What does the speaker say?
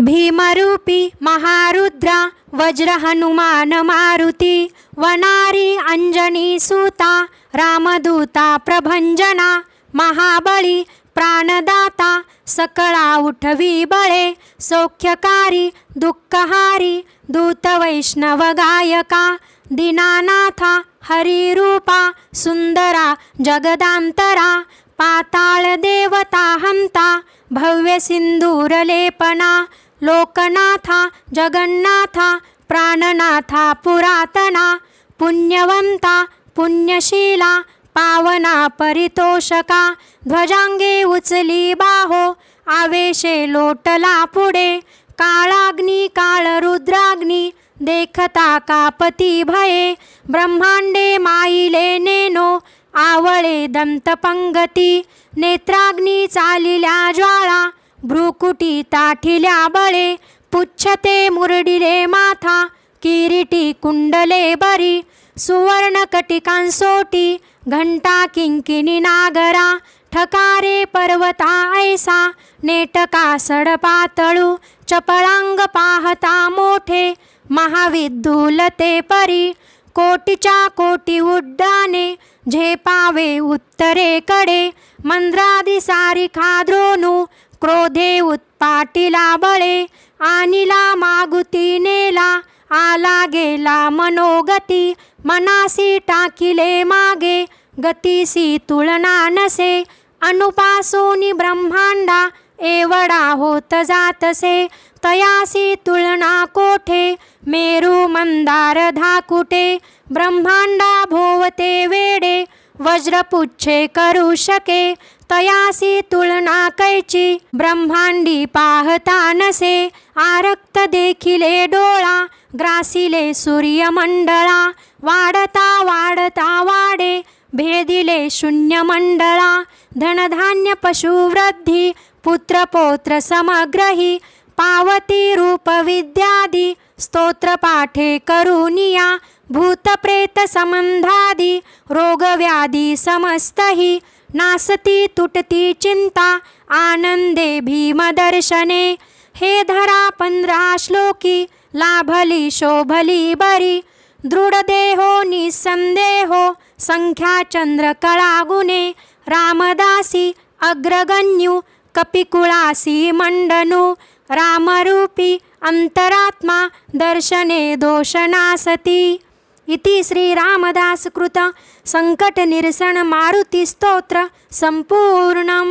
भीमरूपी महारुद्रा वज्र हनुमान मारुती वनारी अंजनी सूता रामदूता प्रभंजना महाबळी प्राणदाता सकळा उठवी बळे सौख्यकारी दुःखहारी दूत वैष्णव गायका दीनानाथा हरिरूपा सुंदरा जगदांतरा पाताळ देवता हंता भव्य सिंदूर लेपना लोकनाथा जगन्नाथा प्राणनाथा पुरातना पुण्यवंता पुण्यशीला पावना परितोषका ध्वजांगे उचली बाहो आवेशे लोटला पुढे काळाग्नी काळ रुद्राग्नी देखता कापती भये ब्रह्मांडे माईले नेनो आवळे दंतपंगती नेत्राग्नी चालिल्या ज्वाळा भ्रुकुटी ताठिल्या बळे पुच्छते मुरडिले माथा किरीटी कुंडले बरी सुवर्ण कटिकांसोटी घंटा किंकिणी नागरा ठकारे पर्वता ऐसा नेटका सडपातळू चपळांग पाहता मोठे महाविद्युलते परी कोटीच्या कोटी उड्डाणे झेपावे उत्तरेकडे मंद्रादी सारिखा द्रोणू क्रोधे उत्पाटिला बळे आणिला मागुती नेला आला गेला मनोगती मनासी टाकिले मागे गतीसी तुलना नसे अनुपासोनी ब्रह्मांडा एवढा होत जातसे तयासी तुलना कोठे मेरू मंदार धाकुटे ब्रह्मांडा भोवते वेडे वज्रपुच्छे करू शके तयासी तुलना कैची ब्रह्मांडी पाहता नसे आरक्त देखिले डोळा ग्रासिले सूर्यमंडळा वाढता वाढता वाडे भेदिले शून्यमंडळा धनधान्य पशुवृद्धी पुत्रपौत्र समग्रही पावती रूप विद्यादी स्तोत्र पाठे करुनिया भूतप्रेत संबंधादी रोगव्याधी समस्तही नासती तुटती चिंता आनंदे भीमदर्शने हे धरा 15 श्लोकी लाभली शोभली बरी दृढदेहो निसंदेहो संख्या चंद्र कळागुणे रामदासी अग्रगण्यू कपिकुळासी मंडनु रामरूपी अंतरात्मा दर्शने दोषनासती इति श्री रामदास कृत संकट निरसन मारुती स्तोत्र संपूर्णम।